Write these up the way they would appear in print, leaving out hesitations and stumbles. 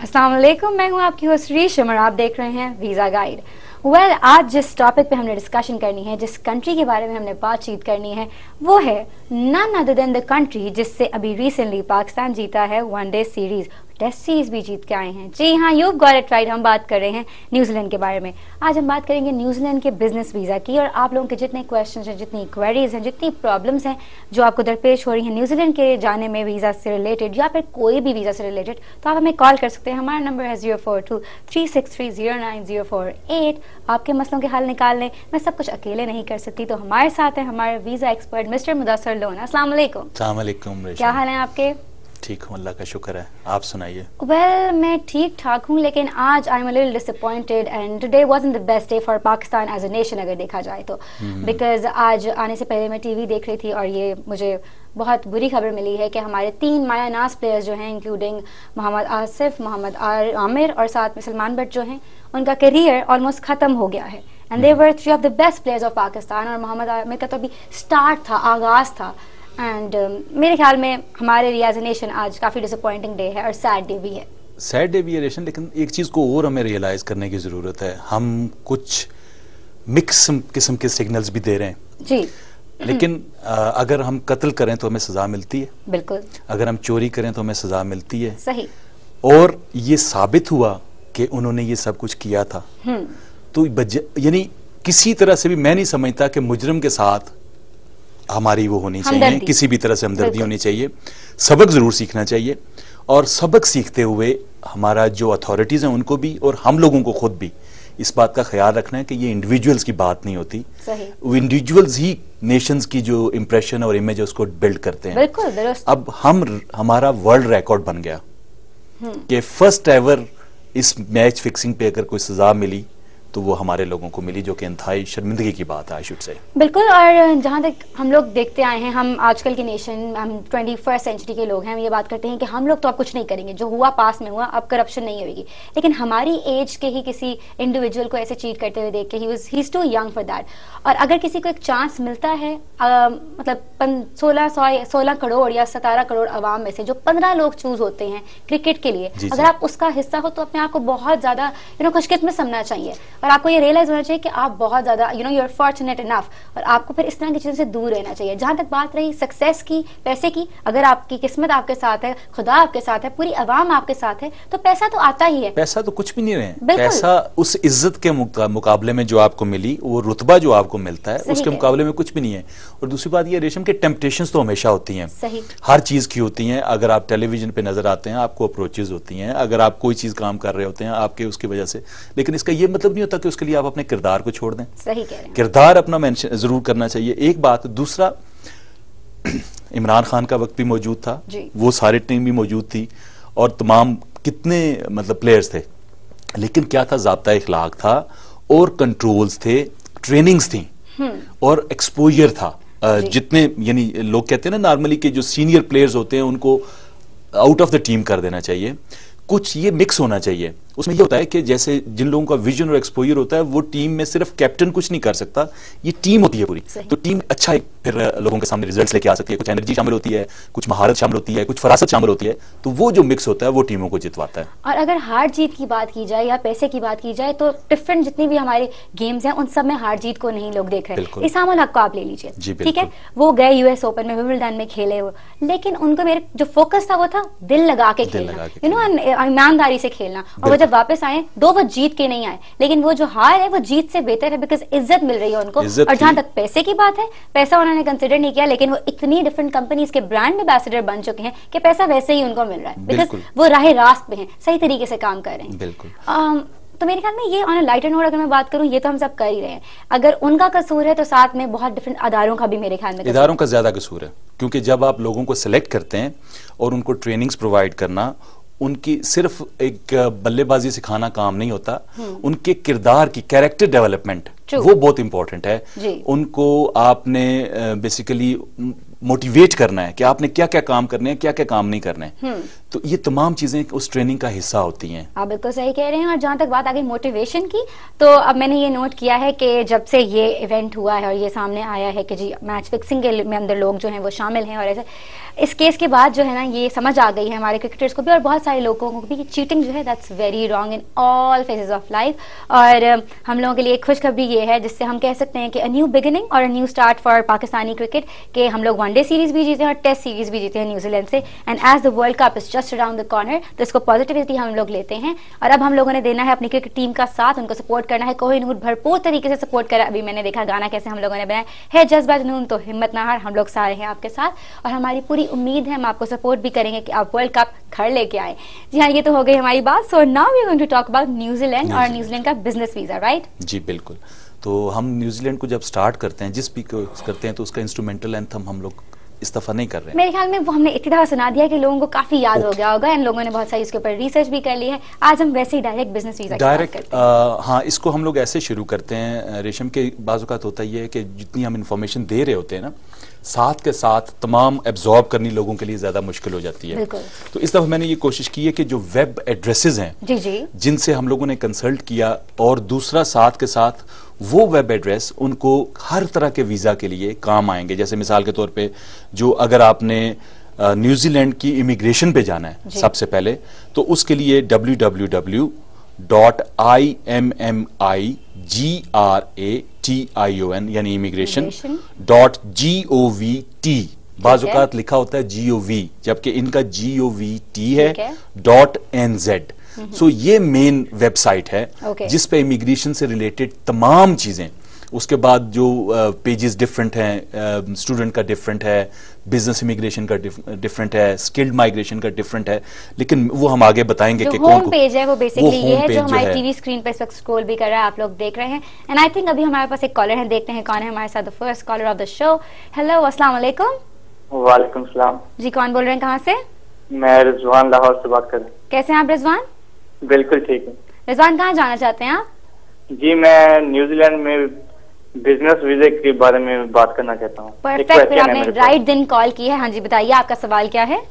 अस्सलाम वालेकुम, मैं हूं आपकी होस्ट रीशम और आप देख रहे हैं वीज़ा गाइड। आज जिस टॉपिक पे हमने डिस्कशन करनी है, जिस कंट्री के बारे में हमने बातचीत करनी है, वो है none other than the country जिससे अभी रिसेंटली पाकिस्तान जीता है वनडे सीरीज, टेस्ट सीरीज भी जीत के आए हैं। जी हाँ, यू गॉट इट राइट, हम बात कर रहे हैं न्यूजीलैंड के बारे में। आज हम बात करेंगे न्यूजीलैंड के बिजनेस वीज़ा की, और आप लोगों के जितने क्वेश्चंस हैं, जितनी क्वेरीज हैं, जितनी प्रॉब्लम्स हैं जो आपको दरपेश हो रही हैं न्यूजीलैंड के जाने में वीज़ा से रिलेटेड या फिर कोई भी वीज़ा से रिलेटेड, तो आप हमें कॉल कर सकते हैं। हमारा नंबर है 0423630948। आपके मसलों के हल निकाल लें। मैं सब कुछ अकेले नहीं कर सकती, तो हमारे साथ है हमारे visa expert mister Mudassar loan. अस्सलाम वालेकुम। अस्सलाम वालेकुम। क्या हाल है आपके? ठीक हूँ, अल्लाह का शुक्र है, आप सुनाइए। वेल, मैं ठीक ठाक हूँ, लेकिन आज I am a little disappointed and today wasn't the best day for Pakistan as a nation, अगर देखा जाए तो। बिकॉज आज आने से पहले मैं टीवी देख रही थी और ये मुझे बहुत बुरी खबर मिली है कि हमारे 3 मायानाज प्लेयर्स जो हैं, इंक्लूडिंग मोहम्मद आसिफ, मोहम्मद आमिर और साथ में सलमान बट जो हैं, उनका करियर ऑलमोस्ट ख़त्म हो गया है। And they were 3 of the best players of Pakistan. और मोहम्मद आमिर का तो अभी स्टार्ट था, आगाज़ था। एंड मेरे ख्याल में हमारे लिए एज ए नेशन आज काफ़ी डिसअपॉइंटिंग डे है और सैड डे भी है। सैड डे भी है रेशन, लेकिन एक चीज़ को और हमें रियलाइज़ करने की ज़रूरत है। हम कुछ मिक्स किस्म के सिग्नल्स भी दे रहे हैं जी, लेकिन अगर हम कत्ल करें तो हमें सज़ा मिलती है, बिल्कुल। अगर हम चोरी करें तो हमें सज़ा मिलती है, सही। और ये साबित हुआ कि उन्होंने ये सब कुछ किया था। तो यानी किसी तरह से भी मैं नहीं समझता कि मुजरिम के साथ हमारी वो होनी चाहिए, किसी भी तरह से हमदर्दी होनी चाहिए। सबक जरूर सीखना चाहिए, और सबक सीखते हुए हमारा जो अथॉरिटीज़ हैं उनको भी और हम लोगों को खुद भी इस बात का ख्याल रखना है कि ये इंडिविजुअल्स की बात नहीं होती। वो इंडिविजुअल्स ही नेशंस की जो इंप्रेशन और इमेज है उसको बिल्ड करते हैं। बिल्कुल। अब हमारा वर्ल्ड रिकॉर्ड बन गया कि फर्स्ट एवर इस मैच फिक्सिंग पे अगर कोई सजा मिली तो वो हमारे लोगों को मिली, जो कि इंतहाई शर्मिंदगी की बात है, आई शुड से। बिल्कुल। और जहाँ तक हम लोग देखते आए हैं, हम आजकल की नेशन, हम 21st सेंचुरी के लोग हैं, हम ये बात करते हैं कि हम लोग तो अब कुछ नहीं करेंगे, जो हुआ पास में हुआ, अब करप्शन नहीं होगी। लेकिन हमारी एज के ही किसी इंडिविजुअल को ऐसे चीट करते हुए देख के ही is too young for that. और अगर किसी को एक चांस मिलता है, मतलब 16 करोड़ या 17 करोड़ अवाम में से जो 15 लोग चूज होते हैं क्रिकेट के लिए, अगर आप उसका हिस्सा हो तो अपने आप को बहुत ज्यादा खुशकिस्मत समझना चाहिए। और आपको ये रियलाइज होना चाहिए कि आप बहुत ज्यादा यू आर फॉर्चुनेट इनफ, और आपको फिर इस तरह की चीजों से दूर रहना चाहिए। जहां तक बात रही सक्सेस की, पैसे की, अगर आपकी किस्मत आपके साथ है, खुदा आपके साथ है, पूरी अवाम आपके साथ है, तो पैसा तो आता ही है। पैसा तो कुछ भी नहीं रहे, पैसा उस इज्जत के मुकाबले में जो आपको मिली, वो रुतबा जो आपको मिलता है, उसके मुकाबले में कुछ भी नहीं है। और दूसरी बात ये रेशम के टेम्पटेशंस तो हमेशा होती हैं, हर चीज की होती हैं। अगर आप टेलीविजन पे नजर आते हैं, आपको अप्रोचेज होती हैं, अगर आप कोई चीज काम कर रहे होते हैं आपके उसकी वजह से, लेकिन इसका ये मतलब नहीं होता कि उसके लिए आप अपने किरदार को छोड़ दें। सही कह रहे हैं। किरदार अपना मेंशन जरूर करना चाहिए, एक बात। दूसरा, इमरान खान का वक्त भी मौजूद था, वो सारी टीम भी मौजूद थी, और तमाम कितने मतलब प्लेयर्स थे, लेकिन क्या था, ज़ाब्ता इखलाक था, और कंट्रोल्स थे, ट्रेनिंग्स थी, और एक्सपोजर था। जितने यानी लोग कहते हैं ना नॉर्मली के जो सीनियर प्लेयर्स होते हैं उनको आउट ऑफ द टीम कर देना चाहिए। कुछ ये मिक्स होना चाहिए। उसमें ये होता है कि जैसे जिन लोगों का विजन और एक्सपोजर होता है, वो टीम में सिर्फ कैप्टन कुछ नहीं कर सकता, ये टीम होती है पूरी। तो टीम अच्छा है, फिर लोगों के सामने रिजल्ट्स लेके आ सकती है। कुछ एनर्जी शामिल होती है, कुछ महारत शामिल होती है, कुछ फरासत शामिल होती है, तो वो जो मिक्स होता है वो टीमों को जितवाता है। और अगर हार जीत की बात की जाए या पैसे की बात की जाए, तो डिफरेंट जितनी भी हमारे गेम्स हैं उन सब में हार जीत को नहीं लोग देख रहे हैं। इसाम उल हक को आप ले लीजिए, ठीक है, वो गए यूएस ओपन में, विंबलडन में खेले वो, लेकिन उनको मेरे जो फोकस था वो था दिल लगा के खेलना, ईमानदारी से खेलना। और वो जब वापस आए, दो वो जीत के नहीं आए, लेकिन वो जो हार है वो जीत से बेहतर है, बिकॉज इज्जत मिल रही है उनको। और जहां तक पैसे की बात है, पैसा उन्होंने कंसिडर नहीं किया, लेकिन वो इतनी डिफरेंट कंपनीज के ब्रांड एम्बेसडर बन चुके हैं कि पैसा वैसे ही उनको मिल रहा है, बिकॉज वो राह रास्त पे हैं, सही तरीके से काम कर रहे हैं। बिल्कुल। तो मेरे ख्याल में ये ऑन अ लाइटर नोट अगर मैं बात करूं, ये तो हम सब कर ही रहे हैं। अगर उनका कसूर है तो साथ में बहुत डिफरेंट अदारों का भी मेरे ख्याल में इदारों का ज्यादा कसूर है, क्योंकि जब आप लोगों को सिलेक्ट करते हैं और उनको ट्रेनिंग्स प्रोवाइड करना, उनकी सिर्फ एक बल्लेबाजी सिखाना काम नहीं होता, उनके किरदार की कैरेक्टर डेवलपमेंट वो बहुत इंपॉर्टेंट है। उनको आपने बेसिकली मोटिवेट करना है कि आपने क्या क्या काम करने हैं, क्या क्या काम नहीं करने हैं। तो ये तमाम चीजें उस ट्रेनिंग का हिस्सा होती हैं। आप बिल्कुल सही कह रहे हैं। और जहां तक बात आ गई मोटिवेशन की, तो अब मैंने ये नोट किया है कि जब से ये इवेंट हुआ है और ये सामने आया है कि जी मैच फिक्सिंग के में अंदर लोग जो हैं वो शामिल हैं, और ऐसे इस केस के बाद जो है ना ये समझ आ गई है हमारे क्रिकेटर्स को भी और बहुत सारे लोगों को भी कि चीटिंग जो है that's very wrong in all phases of life. और हम लोगों के लिए एक खुशखबरी ये है जिससे हम कह सकते हैं कि अ न्यू बिगिनिंग और a new start for Pakistani cricket, के हम लोग वनडे सीरीज भी जीते हैं और टेस्ट सीरीज भी जीते हैं न्यूजीलैंड से। And as the world cup is just around the corner, तो इसको पॉजिटिविटी हम लोग लेते हैं। और अब हम लोगों ने देना है अपनी क्रिकेट टीम का साथ, उनको सपोर्ट करना है। कोहिनूर भरपूर तरीके से सपोर्ट करा, अभी मैंने देखा गाना कैसे हम लोगों ने बनाया है, जज्बा जुनून तो हिम्मत ना हार, हम लोग सारे हैं आपके साथ और हमारी पूरी उम्मीद है हम आपको सपोर्ट भी करेंगे कि आप वर्ल्ड कप घर लेके आए। जी हाँ, ये तो हो गई हमारी बात। So now we are going to talk about New Zealand और न्यूजीलैंड का बिजनेस वीजा, राइट? जी बिल्कुल। तो हम न्यूजीलैंड को जब स्टार्ट करते हैं, जिस भी करते हैं, तो उसका इंस्ट्रूमेंटल एंथम हम लोग इस दफा नहीं कर रहे हैं। मेरे ख्याल में वो हमने इतनी दफा सुना दिया कि लोगों को काफी याद हो गया होगा, इन लोगों ने बहुत सारी इसके ऊपर रिसर्च भी कर ली है। आज हम वैसे ही डायरेक्ट बिजनेस वीजा डायरेक्ट हाँ, इसको हम लोग ऐसे शुरू करते हैं रेशम के। बाज़-औक़ात होता ये है कि जितनी हम इंफॉर्मेशन दे रहे होते हैं ना, साथ के साथ तमाम एब्जॉर्ब करनी लोगों के लिए ज्यादा मुश्किल हो जाती है। तो इस दफा मैंने ये कोशिश की है कि जो वेब एड्रेसेस हैं जी जी, जिनसे हम लोगों ने कंसल्ट किया, और दूसरा साथ के साथ वो वेब एड्रेस उनको हर तरह के वीजा के लिए काम आएंगे। जैसे मिसाल के तौर पे, जो अगर आपने न्यूजीलैंड की इमिग्रेशन पे जाना है सबसे पहले, तो उसके लिए www.immigration यानी immigration.govat, बाज़-औक़ात लिखा होता है GOV, जबकि इनका GOVT है .NZ। सो ये मेन वेबसाइट है जिस पे इमिग्रेशन से रिलेटेड तमाम चीजें, उसके बाद जो पेजेस डिफरेंट हैं, स्टूडेंट का डिफरेंट है, बिजनेस इमिग्रेशन का डिफरेंट है, स्किल्ड माइग्रेशन का डिफरेंट है, लेकिन वो हम आगे बताएंगे कि कौन पेज है वो बेसिकली ये है जो हमारे टीवी स्क्रीन पे इस वक्त स्क्रॉल भी कर रहा है, आप लोग देख रहे हैं। एंड आई थिंक अभी हमारे पास एक कॉलर है, देखते हैं कौन है हमारे साथ। The first caller of the show. Hello, अस्सलाम वालेकुम। वालेकुम सलाम जी, कौन बोल रहे हैं, कहाँ से? मैं रिजवान लाहौर से बात कर रहा हूँ। कैसे हैं आप रिजवान? बिल्कुल ठीक है। रिजवान, कहाँ जाना चाहते हैं आप? जी, मैं न्यूजीलैंड में बिजनेस वीजे के बारे में बात करना चाहता हूँ। परफेक्ट, फिर आपने राइट दिन कॉल की है। हाँ जी, बताइए आपका सवाल क्या है?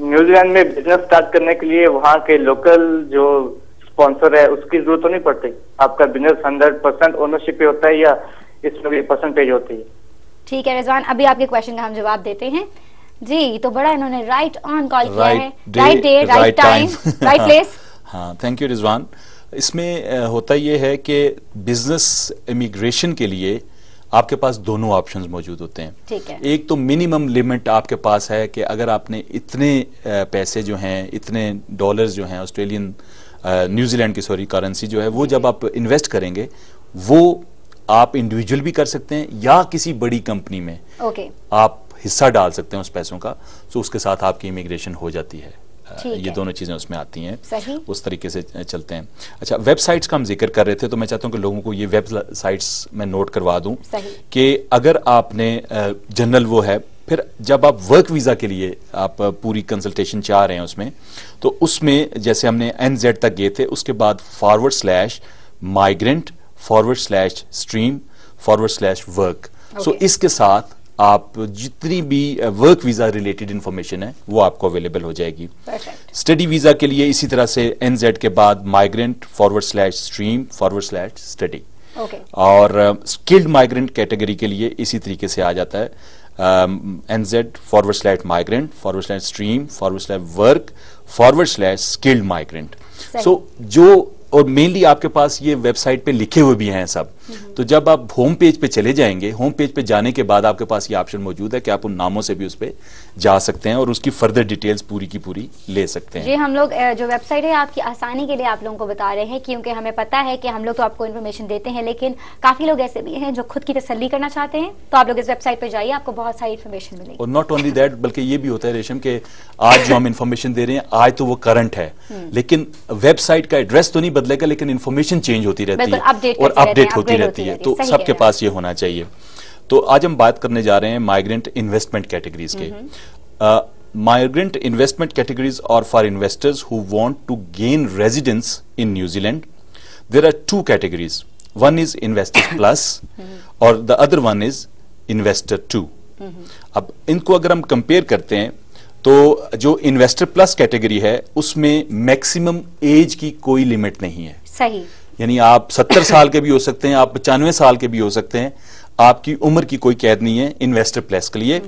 न्यूजीलैंड में बिजनेस स्टार्ट करने के लिए वहाँ के लोकल जो स्पॉन्सर है उसकी जरूरत तो नहीं पड़ती? आपका बिजनेस 100% ओनरशिप पे होता है या इसमें भी परसेंटेज होती है? ठीक है रिजवान, अभी आपके क्वेश्चन का हम जवाब देते हैं। जी, तो बड़ा इन्होंने राइट ऑन कॉल किया है, right day, right time, right place. हाँ, थैंक यू रिजवान। इसमें होता यह है कि बिजनेस इमिग्रेशन के लिए आपके पास दोनों ऑप्शंस मौजूद होते हैं। ठीक है। एक तो मिनिमम लिमिट आपके पास है कि अगर आपने इतने पैसे जो हैं, इतने डॉलर्स जो हैं, ऑस्ट्रेलियन न्यूजीलैंड की करेंसी जो है, वो जब आप इन्वेस्ट करेंगे वो आप इंडिविजुअल भी कर सकते हैं या किसी बड़ी कंपनी में आप हिस्सा डाल सकते हैं उस पैसों का, तो उसके साथ आपकी इमिग्रेशन हो जाती है। ये दोनों चीजें उसमें आती हैं। सही। उस तरीके से चलते हैं। अच्छा, वेबसाइट्स का हम जिक्र कर रहे थे, तो मैं चाहता हूं कि लोगों को ये वेबसाइट्स मैं नोट करवा दूं कि अगर आपने जनरल वो है, फिर जब आप वर्क वीजा के लिए आप पूरी कंसल्टेशन चाह रहे हैं उसमें, तो उसमें जैसे हमने NZ तक गए थे, उसके बाद /migrant/stream/work। सो इसके साथ आप जितनी भी वर्क वीजा रिलेटेड इंफॉर्मेशन है वो आपको अवेलेबल हो जाएगी। स्टडी वीजा के लिए इसी तरह से NZ के बाद migrant/stream/study। और स्किल्ड माइग्रेंट कैटेगरी के लिए इसी तरीके से आ जाता है NZ/migrant/stream/work/skilled migrant। सो जो, और मेनली आपके पास ये वेबसाइट पे लिखे हुए भी हैं सब। तो जब आप होम पेज पे चले जाएंगे, होम पेज पे जाने के बाद आपके पास ये ऑप्शन मौजूद है कि आप उन नामों से भी उस पे जा सकते हैं और उसकी फर्दर डिटेल्स पूरी की पूरी ले सकते हैं। जी, हम लोग जो वेबसाइट है आपकी आसानी के लिए आप लोगों को बता रहे हैं, क्योंकि हमें पता है कि हम लोग तो आपको इन्फॉर्मेशन देते हैं, लेकिन काफी लोग ऐसे भी हैं जो खुद की तसल्ली करना चाहते हैं। तो आप लोग इस वेबसाइट पे जाइए, आपको बहुत सारी इन्फॉर्मेशन मिलेगी। और नॉट ओनली दैट, बल्कि ये भी होता है रेशम के आज जो हम इन्फॉर्मेशन दे रहे हैं आज तो वो करंट है, लेकिन वेबसाइट का एड्रेस तो नहीं बदलेगा, लेकिन इन्फॉर्मेशन चेंज होती रहती है और अपडेट होती रहती है। तो सबके पास ये होना चाहिए। तो आज हम बात करने जा रहे हैं माइग्रेंट इन्वेस्टमेंट कैटेगरीज के। Migrant investment categories are for investors who want to gain residence in New Zealand. There are two categories, one is investors plus और the other one is investor 2। अब इनको अगर हम कंपेयर करते हैं, तो जो इन्वेस्टर प्लस कैटेगरी है उसमें मैक्सिमम एज की कोई लिमिट नहीं है। सही। यानी आप 70 साल के भी हो सकते हैं, आप 95 साल के भी हो सकते हैं, आपकी उम्र की कोई कैद नहीं है इन्वेस्टर प्लस के लिए।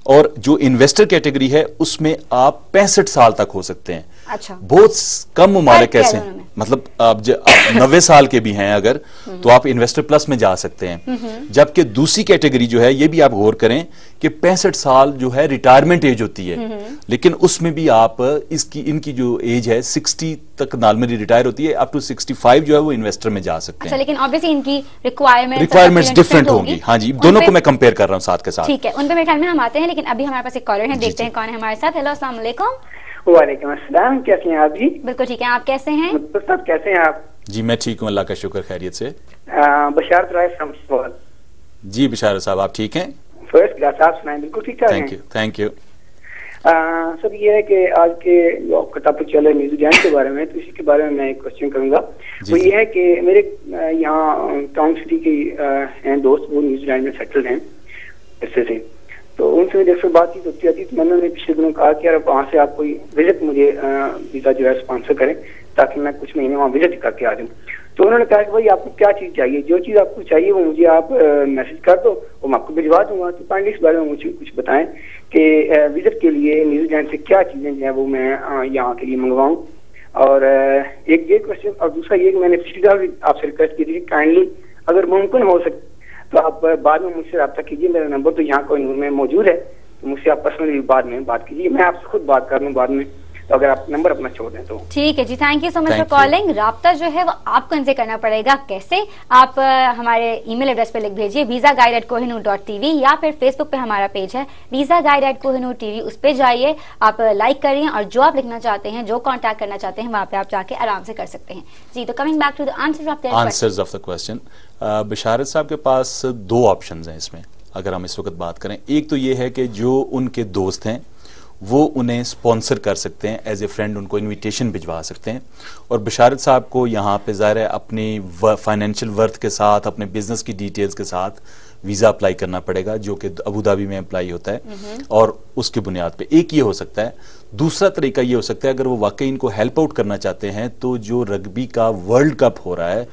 और जो इन्वेस्टर कैटेगरी है उसमें आप 65 साल तक हो सकते हैं। अच्छा। बहुत कम ममालिक ऐसे हैं, मतलब आप 90 साल के भी हैं अगर, तो आप इन्वेस्टर प्लस में जा सकते हैं। जबकि दूसरी कैटेगरी जो है, ये भी आप गौर करें कि 65 साल जो है रिटायरमेंट एज होती है, लेकिन उसमें भी आप इनकी जो एज है 60 तक नॉर्मली रिटायर होती है, अप टू 65 जो है वो इन्वेस्टर में जा सकते हैं। अच्छा, लेकिन ऑब्वियसली इनकी रिक्वायरमेंट्स डिफरेंट होंगी। हाँ जी, दोनों को मैं कंपेयर कर रहा हूँ साथ के साथ। ठीक है, उन पे मेरे ख्याल में हम आते हैं, लेकिन अभी हमारे पास एक कॉलर है, देखते हैं कौन है हमारे साथ। हेलो, अस्सलाम वालेकुम। वालेकुम अस्सलाम, कैसे हैं आप जी? बिल्कुल ठीक है, आप कैसे हैं? तो सब कैसे हैं आप? जी मैं ठीक हूँ, अल्लाह का शुक्र, खैरियत से। बशारत राय फ्रॉम जी बशारत साहब, आप ठीक हैं? फर्स्ट क्लास, आप सुनाएं? बिल्कुल ठीक ठाक हैं। Thank you. सर ये है कि आज के जो आपका टॉपिक चले न्यूजीलैंड के बारे में, तो इसी के बारे में मैं एक क्वेश्चन करूंगा। वो ये है कि मेरे यहाँ टाउन सिटी के हैं दोस्त, वो न्यूजीलैंड में सेटल हैं इससे से, तो उनसे मेरी अक्सर बातचीत होती आती, तो मैंने उन्हें पिछले दिनों कहा कि यार वहाँ से आप कोई विजिट मुझे वीजा जो है स्पॉन्सर करें, ताकि मैं कुछ महीने वहाँ विजिट करके आ जाऊँ। तो उन्होंने कहा कि भाई आपको क्या चीज़ चाहिए, जो चीज़ आपको चाहिए वो मुझे आप मैसेज कर दो, वो मैं आपको भिजवा दूंगा। तो काइंडली इस बारे में मुझे कुछ बताएं कि विजिट के लिए न्यूजीलैंड से क्या चीज़ें जो है वो मैं यहाँ के लिए मंगवाऊँ। और एक ये क्वेश्चन, और दूसरा ये कि मैंने पिछली बार भी आपसे रिक्वेस्ट की थी कि काइंडली अगर मुमकिन हो सके तो आप बाद में मुझसे रब्ता कीजिए, मेरा नंबर तो यहाँ कोहिनूर में मौजूद है, तो मुझसे आप पर्सनली बाद में बात कीजिए, मैं आपसे खुद बात कर लूँ बाद में, तो अगर आप नंबर अपना छोड़ दें तो। ठीक है जी, thank you so much for calling. राब्ता जो है वो आपको इनसे करना पड़ेगा। कैसे? आप हमारे ईमेल एड्रेस पे लिख भेजिए visaguide@kohinoor.tv, या फिर फेसबुक पे हमारा पेज है visaguide@kohinoor.tv, उस पे जाइए, आप लाइक करिए, और जो आप लिखना चाहते हैं, जो कॉन्टैक्ट करना चाहते हैं, वहां पे आप जाके आराम से कर सकते हैं जी। तो coming back to the answers of the question, Basharat साहब के पास दो ऑप्शन हैं इसमें, अगर हम इस वक्त बात करें। एक तो ये है कि जो उनके दोस्त हैं वो उन्हें स्पॉन्सर कर सकते हैं, एज ए फ्रेंड उनको इनविटेशन भिजवा सकते हैं। और बशारत साहब को यहाँ पे ज़ाहिर है अपनी फाइनेंशियल वर्थ के साथ, अपने बिजनेस की डिटेल्स के साथ वीज़ा अप्लाई करना पड़ेगा, जो कि अबू धाबी में अप्लाई होता है, और उसकी बुनियाद पे एक ये हो सकता है। दूसरा तरीका ये हो सकता है, अगर वो वाकई इनको हेल्प आउट करना चाहते हैं, तो जो रग्बी का वर्ल्ड कप हो रहा है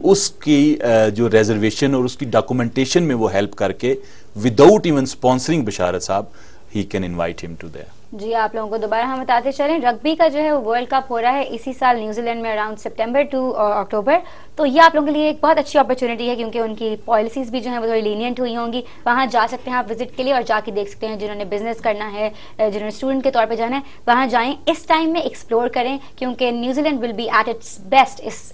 उसकी जो रिजर्वेशन और उसकी डॉक्यूमेंटेशन में वो हेल्प करके, विदाउट इवन स्पॉन्सरिंग बशारत साहब, he can invite him to there. जी, आप लोगों को दोबारा हम बताते चलें, रग्बी का जो है वो वर्ल्ड कप हो रहा है इसी साल न्यूजीलैंड में अराउंड सितंबर टू अक्टूबर। तो ये आप लोगों के लिए एक बहुत अच्छी अपॉर्चुनिटी है, क्योंकि उनकी पॉलिसीज भी जो है वो थोड़ी लीनियंट हुई होंगी। वहाँ जा सकते हैं आप विजिट के लिए, और जाके देख सकते हैं, जिन्होंने बिजनेस करना है, जिन्होंने स्टूडेंट के तौर पर जाना है, वहाँ जाएं, इस टाइम में एक्सप्लोर करें, क्योंकि New Zealand will be at its best is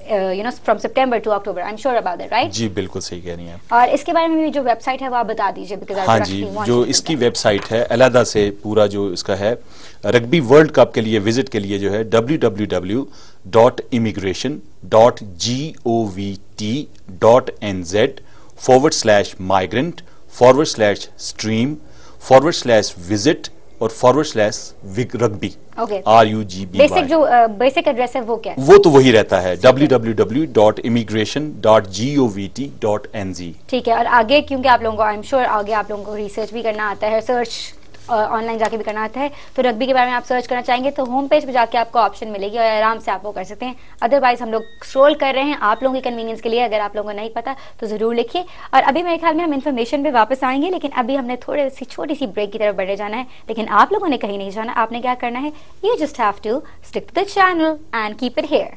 from September to October. I am sure about that, right? जी बिल्कुल सही कह रही हैं। और इसके बारे में भी जो वेबसाइट है वो आप बता दीजिए, बिकॉज़ हाँ जी, जो इसकी वेबसाइट है अलहदा से पूरा जो इसका है रग्बी वर्ल्ड कप के लिए विजिट के लिए जो है www.immigration.govt.nz/migrant/stream/visit और /rugby RUGBY। बेसिक जो बेसिक एड्रेस है वो क्या है? वो तो वही रहता है www.immigration.govt.nz। ठीक है, और आगे क्योंकि आप लोगों को, आई एम श्योर आगे आप लोगों को रिसर्च भी करना आता है, सर्च ऑनलाइन जाके भी करना आता है, तो रग्बी के बारे में आप सर्च करना चाहेंगे तो होम पेज पे जाके आपको ऑप्शन मिलेगी, और आराम से आप वो कर सकते हैं। अदरवाइज हम लोग स्क्रॉल कर रहे हैं आप लोगों की कन्वीनियंस के लिए, अगर आप लोगों को नहीं पता तो जरूर लिखिए। और अभी मेरे ख्याल में हम इन्फॉर्मेशन पे वापस आएंगे, लेकिन अभी हमने थोड़ी सी छोटी सी ब्रेक की तरफ बढ़े जाना है। लेकिन आप लोगों ने कहीं नहीं जाना, आपने क्या करना है, you just have to stick to the channel and keep it here.